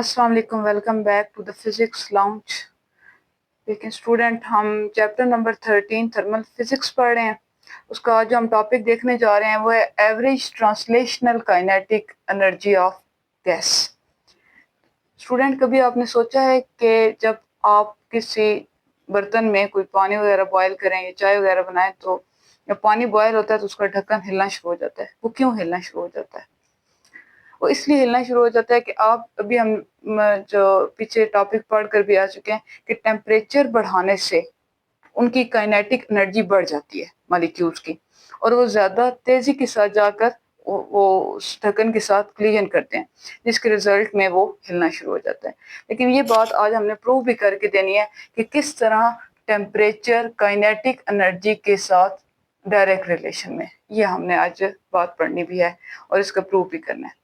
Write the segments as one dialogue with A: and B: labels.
A: अस्सलाम वालेकुम, welcome back to the physics lounge. लेकिन स्टूडेंट, हम चैप्टर नंबर 13 थर्मल फिजिक्स पढ़ रहे हैं। उसका आज जो हम टॉपिक देखने जा रहे हैं वो है average translational kinetic energy of gas. Student, कभी आपने सोचा है कि जब आप किसी बर्तन में कोई पानी वगैरह बॉयल करें या चाय वगैरह बनाएं तो जब पानी बॉयल होता है तो उसका ढक्कन हिलना शुरू हो जाता है। वो क्यों हिलना शुरू हो जाता है? वो इसलिए हिलना शुरू हो जाता है कि आप अभी हम जो पीछे टॉपिक पढ़ कर भी आ चुके हैं कि टेम्परेचर बढ़ाने से उनकी काइनेटिक एनर्जी बढ़ जाती है मॉलिक्यूल्स की, और वो ज़्यादा तेज़ी के साथ जाकर वो उस ढक्कन के साथ कोलिजन करते हैं, जिसके रिजल्ट में वो हिलना शुरू हो जाता है। लेकिन ये बात आज हमने प्रूव भी करके देनी है कि किस तरह टेम्परेचर काइनेटिक एनर्जी के साथ डायरेक्ट रिलेशन में, ये हमने आज बात पढ़नी भी है और इसका प्रूव भी करना है।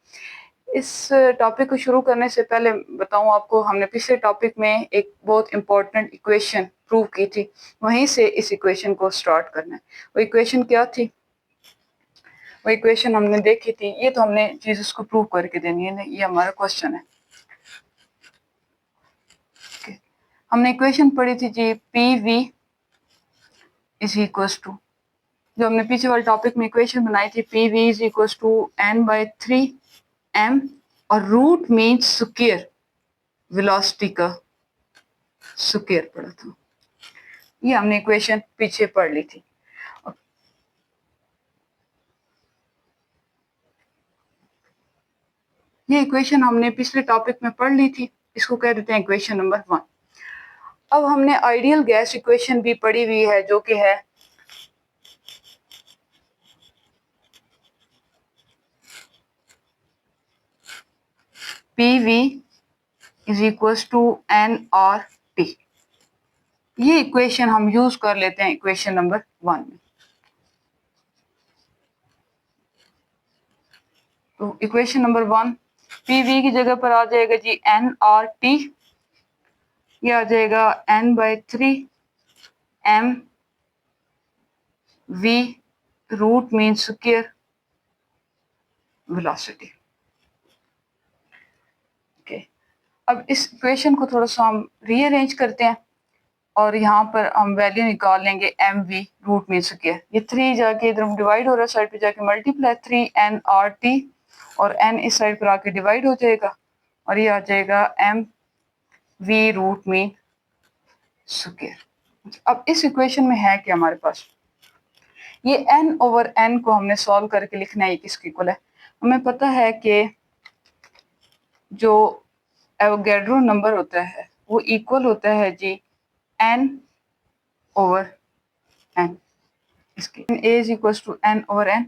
A: इस टॉपिक को शुरू करने से पहले बताऊं आपको, हमने पिछले टॉपिक में एक बहुत इंपॉर्टेंट इक्वेशन प्रूव की थी, वहीं से इस इक्वेशन को स्टार्ट करना है। वो इक्वेशन क्या थी? वो इक्वेशन हमने देखी थी, ये तो हमने चीज को प्रूव करके देनी है, ये हमारा क्वेश्चन है। हमने इक्वेशन पढ़ी थी जी, P V is equal to, जो हमने पीछे वाले टॉपिक में इक्वेशन बनाई थी, P V is equal to n/3m, और रूट मीन्स स्क्वायर, वेलोसिटी का स्क्वायर पढ़ा था। ये हमने इक्वेशन पीछे पढ़ ली थी। ये इक्वेशन हमने पिछले टॉपिक में पढ़ ली थी, इसको कह देते हैं इक्वेशन नंबर 1। अब हमने आइडियल गैस इक्वेशन भी पढ़ी हुई है, जो कि है PV is equal to nRT। ये इक्वेशन हम यूज कर लेते हैं इक्वेशन नंबर 1 में। तो इक्वेशन नंबर 1, PV की जगह पर आ जाएगा जी nRT, ये आ जाएगा n/3m v root mean square velocity. Okay, अब इस इक्वेशन को थोड़ा सा हम रीअरेंज करते हैं और यहाँ पर हम वैल्यू निकाल लेंगे M V root mean square. ये 3 जाके इधर डिवाइड हो रहा है, साइड पे जाके मल्टीप्लाई 3nRT, और n इस साइड पर आके डिवाइड हो जाएगा और ये आ जाएगा M V root mean square. अब इस इक्वेशन में है कि हमारे पास ये n/n को हमने सॉल्व करके लिखना है, ये किसके इक्वल है? हमें पता है कि जो एवोगैड्रो नंबर होता है वो इक्वल होता है जी n/n, इसके a is equal to n/n।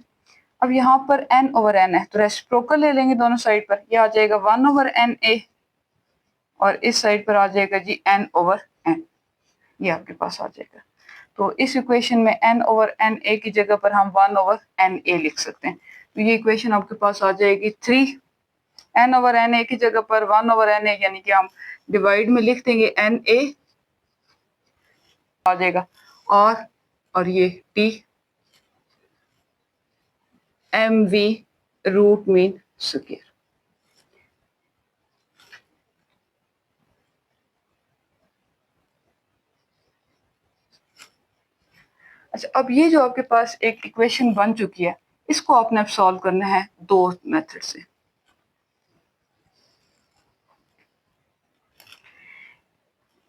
A: अब यहाँ पर n/n है तो रेसिप्रोकल ले लेंगे दोनों साइड पर, ये आ जाएगा 1/na, और इस साइड पर आ जाएगा जी n/n, ये आपके पास आ जाएगा। तो इस इक्वेशन में n/na की जगह पर हम 1/na लिख सकते हैं। तो ये इक्वेशन आपके पास आ जाएगी 3, n/na की जगह पर 1/na, यानी कि हम डिवाइड में लिख देंगे na आ जाएगा, और ये t mv root mean square. अच्छा, अब ये जो आपके पास एक इक्वेशन बन चुकी है, इसको आपने अब सॉल्व करना है दो मेथड से।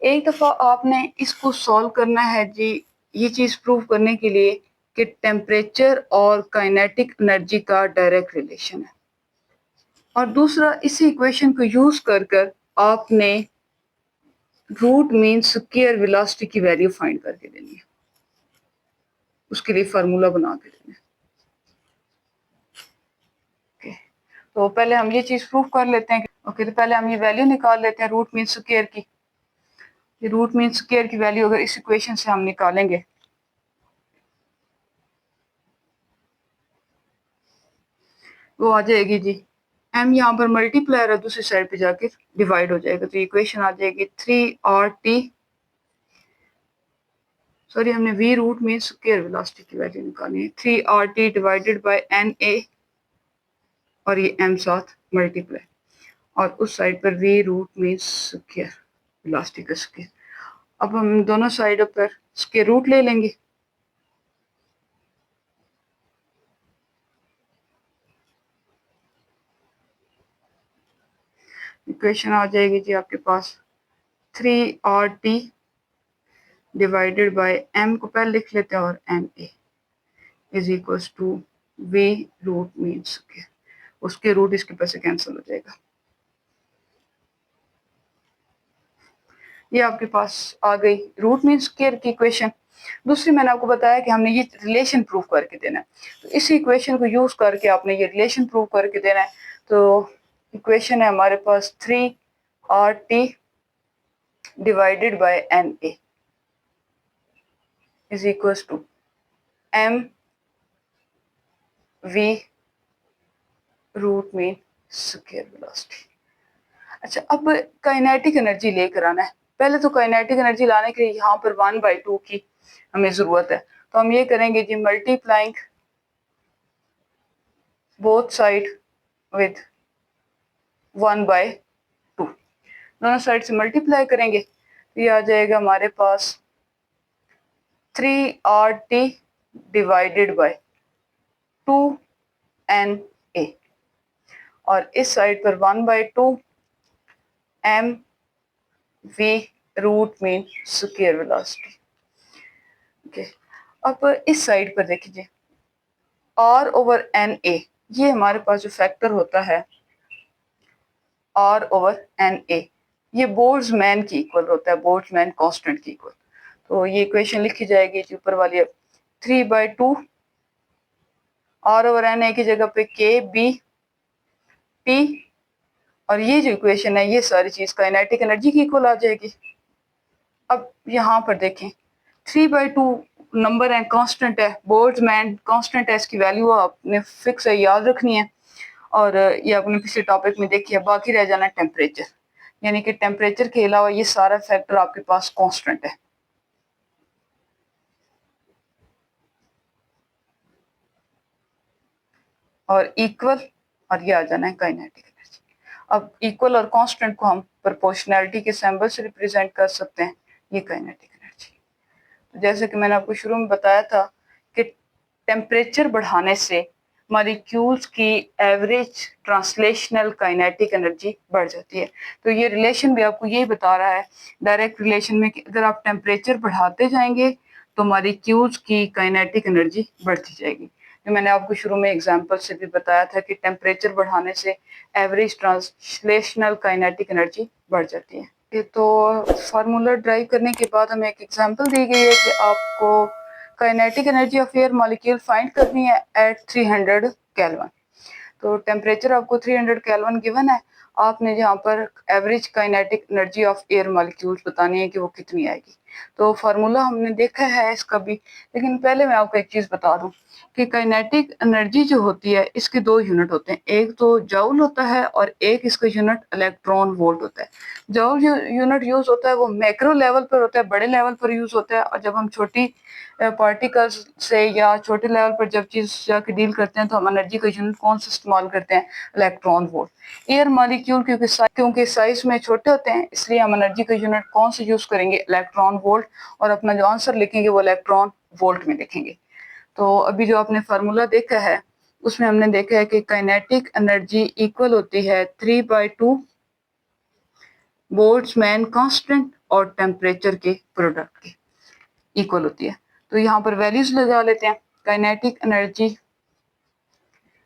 A: एक दफा आपने इसको सॉल्व करना है जी, ये चीज प्रूव करने के लिए कि टेम्परेचर और काइनेटिक एनर्जी का डायरेक्ट रिलेशन है, और दूसरा इसी इक्वेशन को यूज कर आपने रूट मीन स्क्वायर वेलोसिटी की वैल्यू फाइंड करके देनी है, उसके लिए फार्मूला बना के देना है। ओके, तो पहले हम ये चीज प्रूव कर लेते हैं। ओके, तो पहले हम ये वैल्यू निकाल लेते हैं रूट मीन स्क्वायर की। ये रूट मीन स्क्वायर की वैल्यू अगर इस इक्वेशन से हम निकालेंगे वो आ जाएगी जी, m यहाँ पर मल्टीप्लायर है, दूसरी साइड पे जाके डिवाइड हो जाएगा, तो इक्वेशन आ जाएगी 3RT, सॉरी हमने v root mean square velocity की वैल्यू निकालनी है, 3RT डिवाइडेड बाय na, और ये m साथ मल्टीप्लाई, और उस साइड पर v root means square velocity का स्क्वायर। अब हम दोनों साइडों पर स्क्वायर रूट ले लेंगे। इक्वेशन आ जाएगी जी आपके पास 3RT डिवाइडेड बाय m को पहले लिख लेते हैं और ma is equals to v root mean square. उसके रूट इसके पास से कैंसिल हो जाएगा। ये आपके पास आ गई रूट मीन स्क्वायर की इक्वेशन। दूसरी मैंने आपको बताया कि हमने ये रिलेशन प्रूव करके देना है, तो इसी इक्वेशन को यूज करके आपने ये रिलेशन प्रूव करके देना है। तो इक्वेशन है हमारे पास 3RT divided by NA is equals to mv root mean square velocity. अच्छा, अब काइनेटिक एनर्जी लेकर आना है। पहले तो काइनेटिक एनर्जी लाने के लिए यहाँ पर 1/2 की हमें जरूरत है, तो हम ये करेंगे जी मल्टीप्लाइंग बोथ साइड विद 1/2। दोनों साइड से मल्टीप्लाई करेंगे तो ये आ जाएगा हमारे पास 3RT डिवाइडेड बाय 2NA और इस साइड पर 1/2 mv root mean square velocity. Okay, अब इस साइड पर देखिए R/NA, ये हमारे पास जो फैक्टर होता है R/NA, ये बोल्ट्जमैन की इक्वल होता है, बोल्ट्जमैन कांस्टेंट की इक्वल। तो ये इक्वेशन लिखी जाएगी जो ऊपर वाली 3/2 R/NA की जगह पे KB और ये जो इक्वेशन है ये सारी चीज काइनेटिक एनर्जी की इक्वल आ जाएगी। अब यहाँ पर देखें 3/2 नंबर है, कांस्टेंट है, बोल्ट्जमैन कांस्टेंट है, इसकी वैल्यू आपने फिक्स है, याद रखनी है। और ये आपने पिछले टॉपिक में देखी है। बाकी रह जाना टेम्परेचर, यानी कि टेम्परेचर के अलावा ये सारा फैक्टर आपके पास कांस्टेंट है। और इक्वल और ये आ जाना है काइनेटिक एनर्जी। अब इक्वल और कांस्टेंट को हम प्रोपोर्शनैलिटी के सिंबल से रिप्रेजेंट कर सकते हैं, ये काइनेटिक एनर्जी। तो जैसे कि मैंने आपको शुरू में बताया था कि टेम्परेचर बढ़ाने से मॉलिक्यूल्स की एवरेज ट्रांसलेशनल काइनेटिक एनर्जी बढ़ जाती है। तो ये रिलेशन भी आपको यही बता रहा है डायरेक्ट रिलेशन में कि अगर आप टेम्परेचर बढ़ाते जाएंगे तो मॉलिक्यूल्स की काइनेटिक एनर्जी बढ़ती जाएगी। जो मैंने आपको शुरू में एग्जांपल से भी बताया था कि टेम्परेचर बढ़ाने से एवरेज ट्रांसलेशनल काइनेटिक एनर्जी बढ़ जाती है। ये तो फार्मूला ड्राइव करने के बाद हमें एक एग्जांपल दी गई है कि आपको kinetic energy of air molecule find करनी है एट 300 केल्विन। तो टेम्परेचर आपको 300 केल्विन गिवन है, आपने जहाँ पर average kinetic energy of air molecules बतानी है कि वो कितनी आएगी। तो फार्मूला हमने देखा है इसका भी, लेकिन पहले मैं आपको एक चीज़ बता दूं कि काइनेटिक एनर्जी जो होती है इसके दो यूनिट होते हैं, एक तो जूल होता है और एक इसका यूनिट इलेक्ट्रॉन वोल्ट होता है। जूल जो यूनिट यूज होता है वो मैक्रो लेवल पर होता है, बड़े लेवल पर यूज होता है, और जब हम छोटी पार्टिकल्स से या छोटे लेवल पर जब चीज जाके डील करते हैं तो हम एनर्जी का यूनिट कौन सा इस्तेमाल करते हैं, इलेक्ट्रॉन वोल्ट। एयर मॉलिक्यूल क्योंकि साइज में छोटे होते हैं इसलिए हम एनर्जी का यूनिट कौन सा यूज करेंगे, इलेक्ट्रॉन वोल्ट, और अपना जो आंसर लिखेंगे वो इलेक्ट्रॉन वोल्ट में लिखेंगे। तो अभी जो आपने फार्मूला देखा है उसमें हमने देखा है कि काइनेटिक एनर्जी इक्वल होती है 3/2 बोल्ट्जमैन कांस्टेंट और टेम्परेचर के प्रोडक्ट के इक्वल होती है। तो यहाँ पर वैल्यूज लगा लेते हैं। काइनेटिक एनर्जी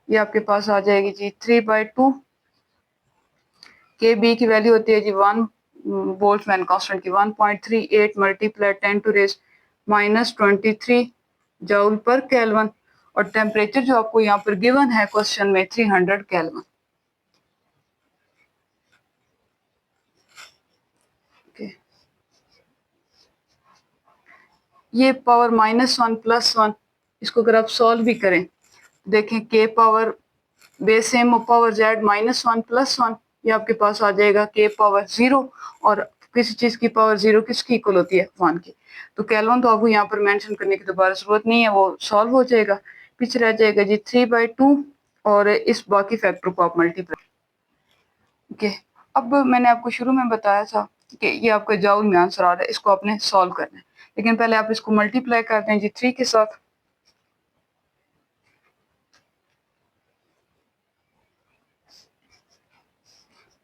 A: ये आपके पास आ जाएगी जी 3/2 के बी की वैल्यू होती है जी 1 बोल्ट्जमैन कांस्टेंट की 1.38 मल्टीप्लाई 10⁻⁻23 जूल पर केल्विन, और टेम्परेचर जो आपको यहाँ पर गिवन है क्वेश्चन में 300 केल्विन। ये पावर -1 +1, इसको अगर आप सॉल्व भी करें देखें के power base M power Z -1 +1, ये आपके पास आ जाएगा के पावर 0, और किसी चीज की पावर 0 किसकी इक्वल होती है, 1 की। तो केल्विन तो आपको यहाँ पर मेंशन करने की दोबारा जरूरत नहीं है, वो सॉल्व हो जाएगा। पीछे रह जाएगा जी 3/2 और इस बाकी फैक्टर को आप मल्टीप्लाई। ओके, अब मैंने आपको शुरू में बताया था कि ये आपका जाउल में आंसर आ रहा है, इसको आपने सॉल्व करना है, लेकिन पहले आप इसको मल्टीप्लाई करते हैं जी 3 के साथ।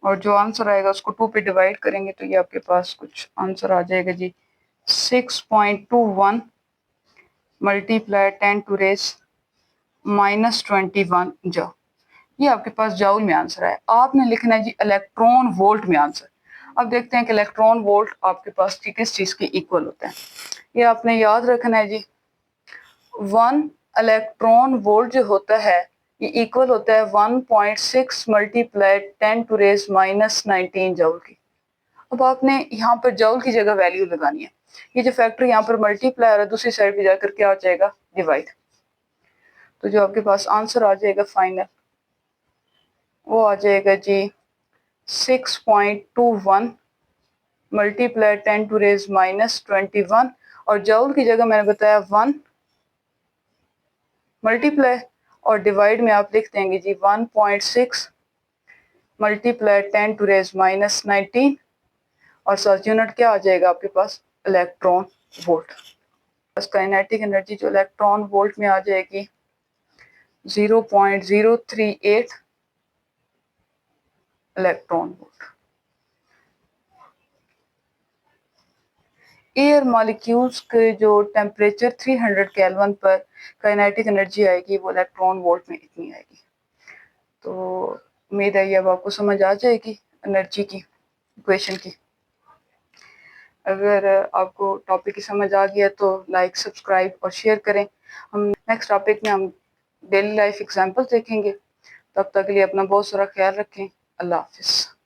A: और जो आंसर आएगा उसको 2 पे डिवाइड करेंगे तो ये आपके पास कुछ आंसर आ जाएगा जी 6.21 मल्टीप्लाई 10 टू रेस -21 जाओ। ये आपके पास जाउल में आंसर है। आपने लिखना है जी इलेक्ट्रॉन वोल्ट में आंसर। अब देखते हैं कि इलेक्ट्रॉन वोल्ट आपके पास किस चीज के इक्वल होता है। ये आपने याद रखना है जी 1 इलेक्ट्रॉन वोल्ट जो होता है ये इक्वल होता है 1.6 मल्टीप्लाई 10 टू रेस -19 जूल की। अब आपने यहाँ पर जूल की जगह वैल्यू लगानी है। ये जो फैक्टर यहाँ पर मल्टीप्लाई है दूसरी साइड पे जाकर क्या आ जाएगा डिवाइड। तो जो आपके पास आंसर आ जाएगा फाइनल वो आ जाएगा जी 6.21 मल्टीप्लाई 10 टू रेज -21 और जूल की जगह मैंने बताया 1 मल्टीप्लाई और डिवाइड में आप लिख देंगे जी 1.6 मल्टीप्लाई 10 टू रेज -19 और सर्च यूनिट क्या आ जाएगा आपके पास इलेक्ट्रॉन वोल्ट। बस काइनेटिक एनर्जी जो इलेक्ट्रॉन वोल्ट में आ जाएगी 0.038 इलेक्ट्रॉन वोल्ट। एयर मॉलिक्यूल्स के जो टेम्परेचर 300 केल्विन पर काइनेटिक एनर्जी आएगी वो इलेक्ट्रॉन वोल्ट में इतनी आएगी। तो उम्मीद है ये अब आपको समझ आ जाएगी एनर्जी की इक्वेशन की। अगर आपको टॉपिक की समझ आ गया तो लाइक सब्सक्राइब और शेयर करें। हम नेक्स्ट टॉपिक में हम डेली लाइफ एग्जांपल देखेंगे। तब तक के लिए अपना बहुत सारा ख्याल रखें। अल्लाह हाफिज़।